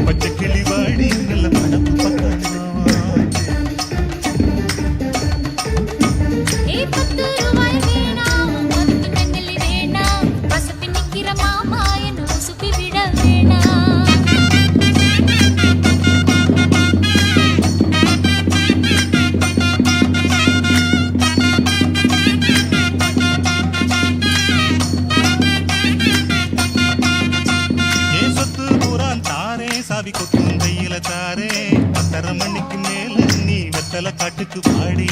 பச்சை கிளி வாடி நல்ல படப்பு பக்கம் சாவி கொத்தும் கையில தாரே 10:30 மணிக்கு மேல நீ வெத்தலை காட்டுக்கு பாடி